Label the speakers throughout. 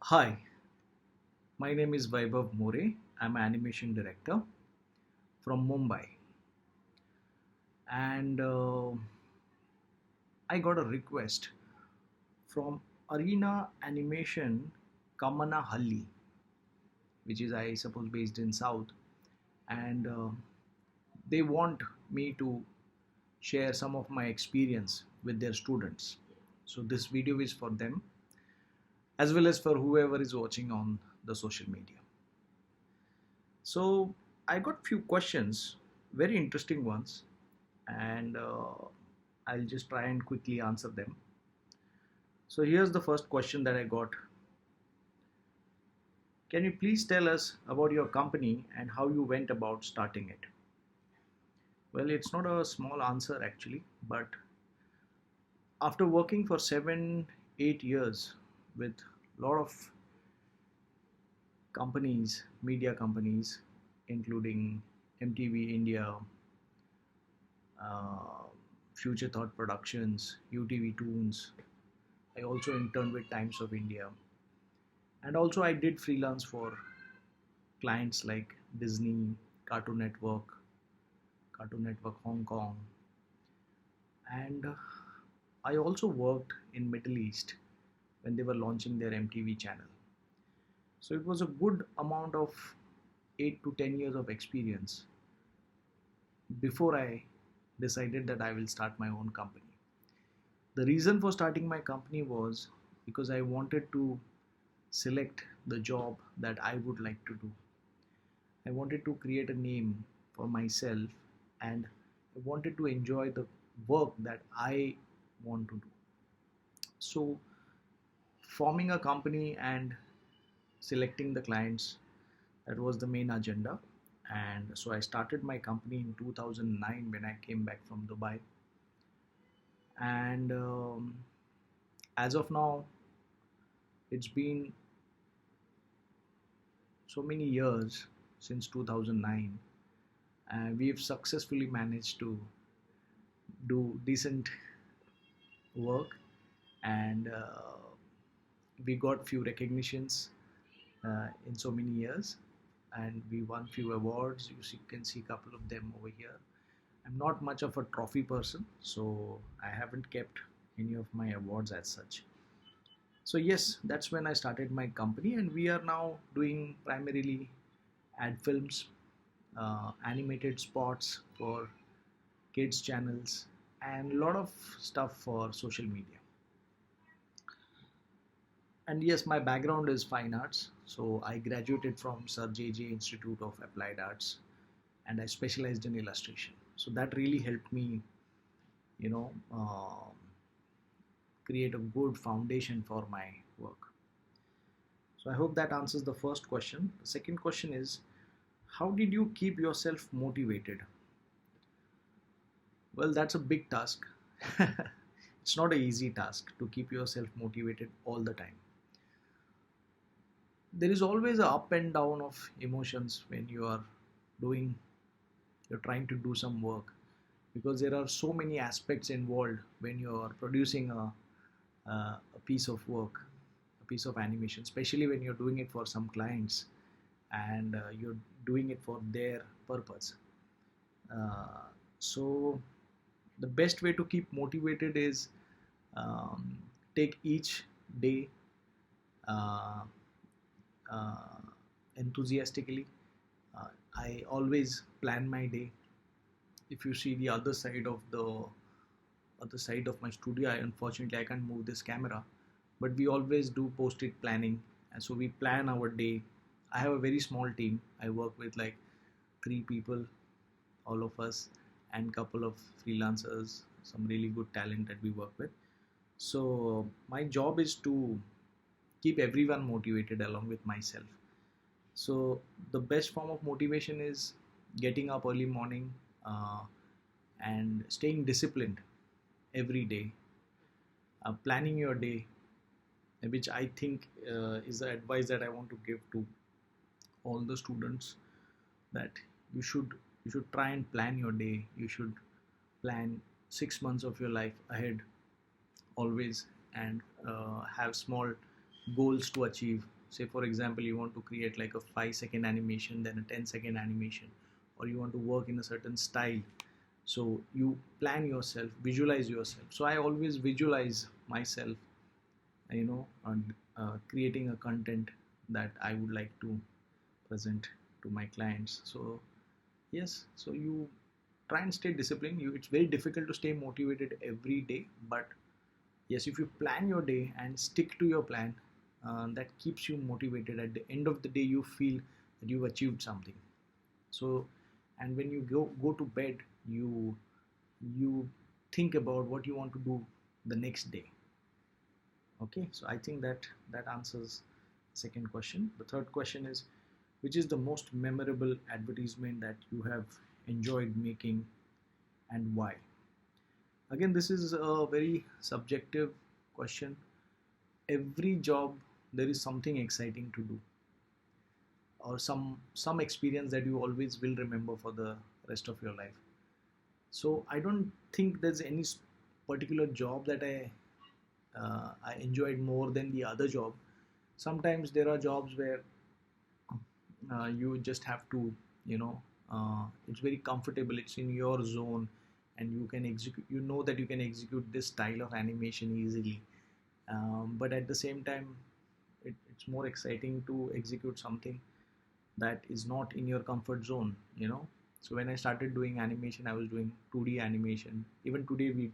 Speaker 1: Hi, my name is Vaibhav More. I'm an animation director from Mumbai, and I got a request from Arena Animation Kammanahalli, which is, I suppose, based in South, and they want me to share some of my experience with their students. So this video is for them as well as for whoever is watching on the social media. So I got few questions, very interesting ones, and I'll just try and quickly answer them. So here's the first question that I got. Can you please tell us about your company and how you went about starting it? Well, it's not a small answer actually, but after working for 7, 8 years with a lot of companies, media companies, including MTV India, uh, Future Thought Productions, UTV Toons. I also interned with Times of India, and also I did freelance for clients like Disney, Cartoon Network, Cartoon Network Hong Kong, and I also worked in Middle East when they were launching their MTV channel. So it was a good amount of 8 to 10 years of experience before I decided that I will start my own company. The reason for starting my company was because I wanted to select the job that I would like to do. I wanted to create a name for myself, and I wanted to enjoy the work that I want to do. So, forming a company and selecting the clients, that was the main agenda. And so I started my company in 2009 when I came back from Dubai. And as of now, it's been so many years since 2009, and we've successfully managed to do decent work, and we got few recognitions in so many years, and we won few awards. Can see a couple of them over here. I'm not much of a trophy person, so I haven't kept any of my awards as such. So yes, that's when I started my company, and we are now doing primarily ad films, animated spots for kids channels, and a lot of stuff for social media. And yes, my background is fine arts, so I graduated from Sir JJ Institute of Applied Arts, and I specialized in illustration. So that really helped me, you know, create a good foundation for my work. So I hope that answers the first question. The second question is, how did you keep yourself motivated? Well, that's a big task. It's not an easy task to keep yourself motivated all the time. There is always a up and down of emotions when you're trying to do some work, because there are so many aspects involved when you're producing a piece of work, a piece of animation, especially when you're doing it for some clients, and you're doing it for their purpose. So the best way to keep motivated is, um, take each day uh, uh, enthusiastically. I always plan my day. If you see the other side of my studio, unfortunately I can't move this camera, but we always do post-it planning, and so we plan our day. I have a very small team. I work with like 3 people, all of us, and couple of freelancers, some really good talent that we work with. So my job is to keep everyone motivated along with myself. So the best form of motivation is getting up early morning, uh, and staying disciplined every day, planning your day, which I think is the advice that I want to give to all the students, that you should you should try and plan your day. You should plan 6 months of your life ahead always, and have small goals to achieve. Say for example, you want to create like a 5-second animation, then a 10-second animation, or you want to work in a certain style. So you plan yourself, visualize yourself. So I always visualize myself, on creating a content that I would like to present to my clients. So yes, so you try and stay disciplined. It's very difficult to stay motivated every day, but yes, if you plan your day and stick to your plan, that keeps you motivated. At the end of the day, you feel that you've achieved something. So, and when you go to bed, you think about what you want to do the next day. Okay, so I think that answers the second question. The third question is, which is the most memorable advertisement that you have enjoyed making, and why? Again, this is a very subjective question. Every job, there is something exciting to do, or some experience that you always will remember for the rest of your life. So I don't think there's any particular job that I enjoyed more than the other job. Sometimes there are jobs where you just have to, it's very comfortable, it's in your zone, and you can execute, that you can execute this style of animation easily. But at the same time, it's more exciting to execute something that is not in your comfort zone. So when I started doing animation, I was doing 2D animation. Even today we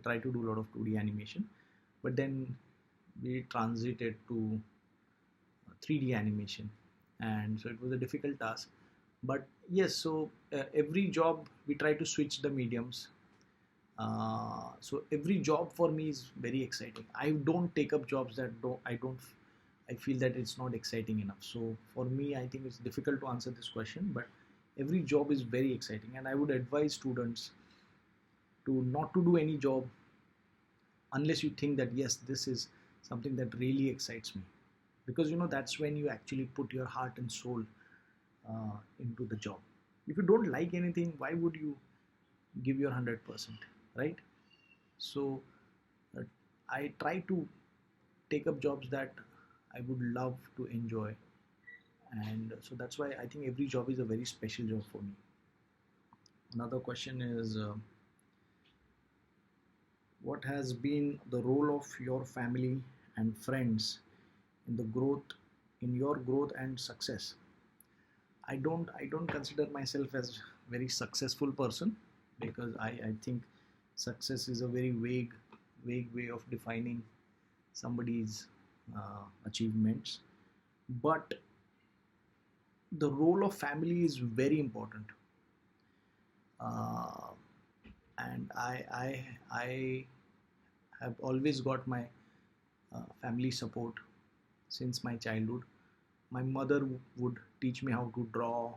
Speaker 1: try to do a lot of 2D animation, but then we transited to 3D animation, and so it was a difficult task. But yes, so every job we try to switch the mediums. So every job for me is very exciting. I don't take up jobs that I feel that it's not exciting enough. So for me, I think it's difficult to answer this question, but every job is very exciting, and I would advise students to not to do any job unless you think that yes, this is something that really excites me, because that's when you actually put your heart and soul into the job. If you don't like anything, why would you give your 100%, right? So uh, I try to take up jobs that I would love to enjoy, and so that's why I think every job is a very special job for me. Another question is, what has been the role of your family and friends in the growth, in your growth and success? I don't consider myself as very successful person, because I think success is a very vague way of defining somebody's achievements. But the role of family is very important, uh, and I have always got my family support since my childhood. My mother would teach me how to draw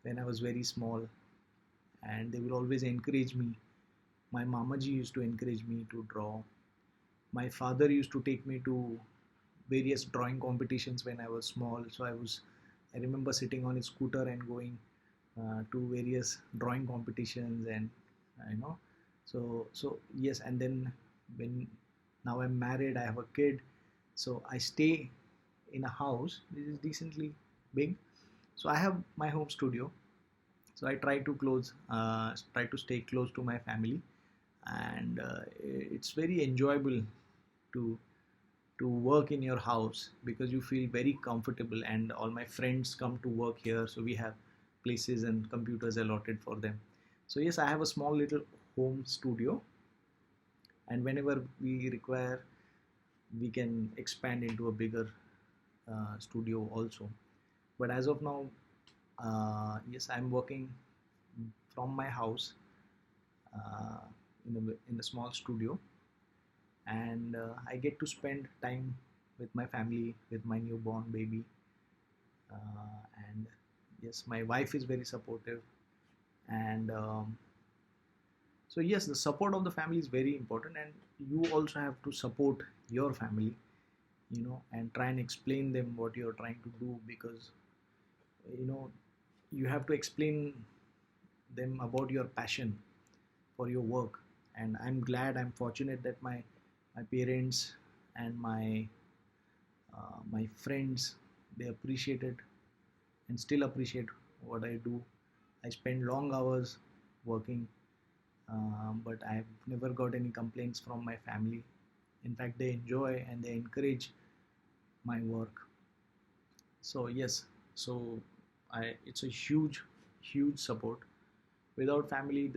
Speaker 1: when I was very small, and they will always encourage me. My mamaji used to encourage me to draw. My father used to take me to various drawing competitions when I was small. So I remember sitting on his scooter and going to various drawing competitions, and you know, so yes. And then when now I'm married, I have a kid, so I stay in a house which is decently big. So I have my home studio. So I try to stay close to my family, and it's very enjoyable to work in your house, because you feel very comfortable, and all my friends come to work here, so we have places and computers allotted for them. So yes, I have a small little home studio, and whenever we require, we can expand into a bigger studio also. But as of now, yes, I'm working from my house, uh, in a small studio, and I get to spend time with my family, with my newborn baby, and yes, my wife is very supportive, and so yes, the support of the family is very important, and you also have to support your family, and try and explain them what you're trying to do, because you know you have to explain them about your passion for your work. And I'm glad, I'm fortunate that my parents and my friends, they appreciated and still appreciate what I do. I spend long hours working, but I've never got any complaints from my family. In fact, they enjoy and they encourage my work. So yes, so it's a huge support. Without family,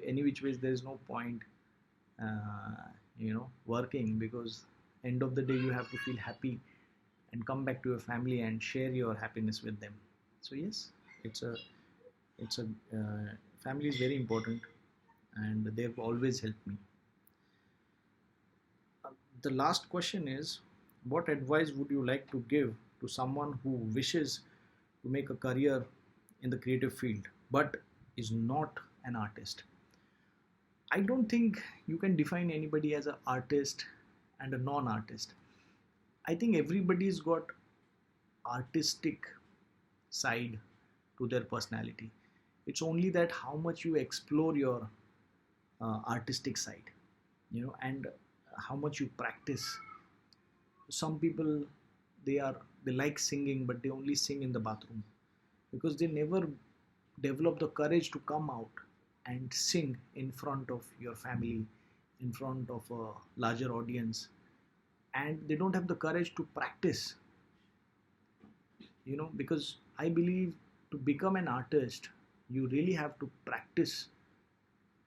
Speaker 1: any which ways, there is no point, working, because end of the day you have to feel happy and come back to your family and share your happiness with them. So yes, it's a it's a family is very important, and they've always helped me. The last question is, what advice would you like to give to someone who wishes to make a career in the creative field but is not an artist? I don't think you can define anybody as an artist and a non-artist. I think everybody's got artistic side to their personality. It's only that how much you explore your artistic side, and how much you practice. Some people, they like singing, but they only sing in the bathroom because they never develop the courage to come out and sing in front of your family, in front of a larger audience, and they don't have the courage to practice, because I believe to become an artist, you really have to practice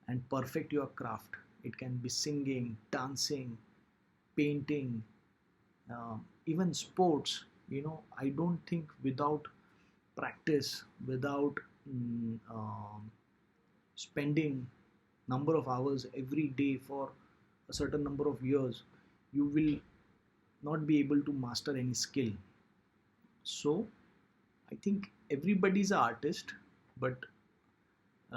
Speaker 1: and perfect your craft. It can be singing, dancing, painting, even sports. I don't think without practice, without spending number of hours every day for a certain number of years, you will not be able to master any skill. So I think everybody's an artist, but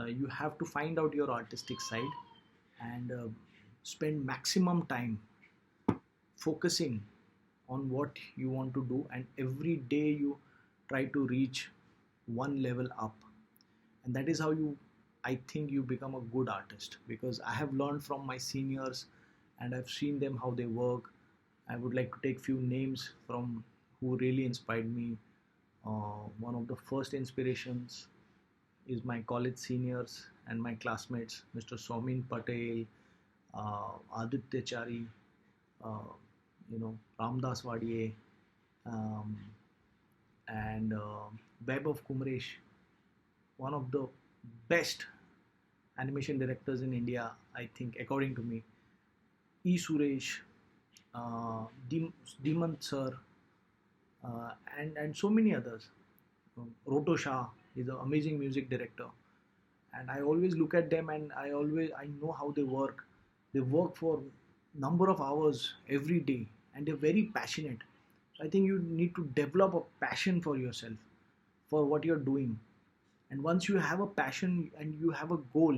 Speaker 1: you have to find out your artistic side and spend maximum time focusing on what you want to do, and every day you try to reach one level up, and that is how I think you become a good artist, because I have learned from my seniors and I've seen them how they work. I would like to take few names from who really inspired me. One of the first inspirations is my college seniors and my classmates, Mr. Somin Patel, Aditya Chari, uh, Ramdaswadi, um, and VAIBHAV Kumresh, one of the best animation directors in India, I think, according to me. E. Suresh, Demant Sir, and so many others. Roto Shah is an amazing music director, and I always look at them and I know how they work. They work for number of hours every day, and they're very passionate. So I think you need to develop a passion for yourself, for what you're doing, and once you have a passion and you have a goal,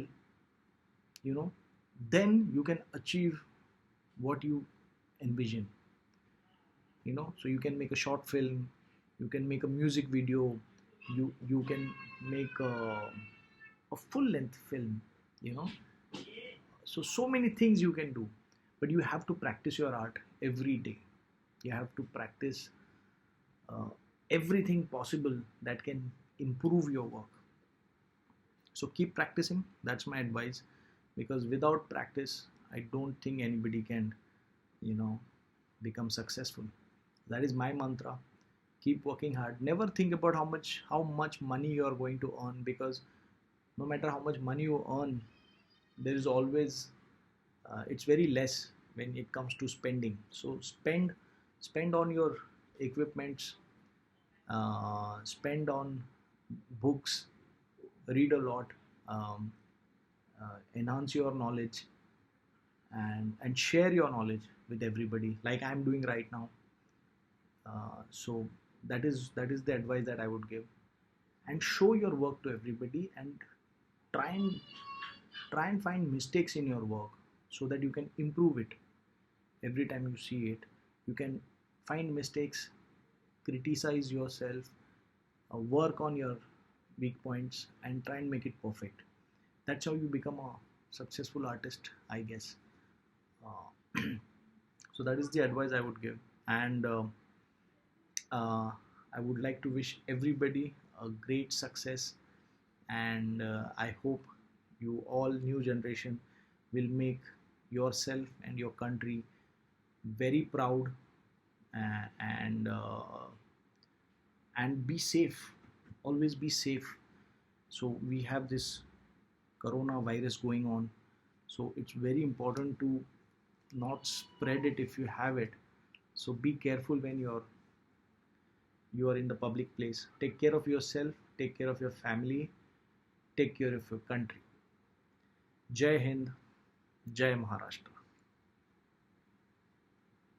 Speaker 1: you know then you can achieve what you envision. So you can make a short film, you can make a music video, you can make a full length film, you know so many things you can do, but you have to practice your art every day. You have to practice uh, everything possible that can improve your work. So keep practicing, that's my advice, because without practice I don't think anybody can you know become successful. That is my mantra. Keep working hard, never think about how much money you are going to earn, because no matter how much money you earn, there is always it's very less when it comes to spending. So spend on your equipments, spend on books, read a lot, um, enhance your knowledge, and share your knowledge with everybody, like I'm doing right now. So that is the advice that I would give, and show your work to everybody, and try and try and find mistakes in your work so that you can improve it. Every time you see it, you can find mistakes, criticize yourself, work on your weak points, and try and make it perfect. That's how you become a successful artist, I guess. So that is the advice I would give. And I would like to wish everybody a great success, and I hope you all, new generation, will make yourself and your country very proud, uh, and uh, and be safe. Always be safe. So we have this coronavirus going on, so it's very important to not spread it if you have it. So be careful when you are in the public place. Take care of yourself, take care of your family, take care of your country. Jai Hind, Jai Maharashtra.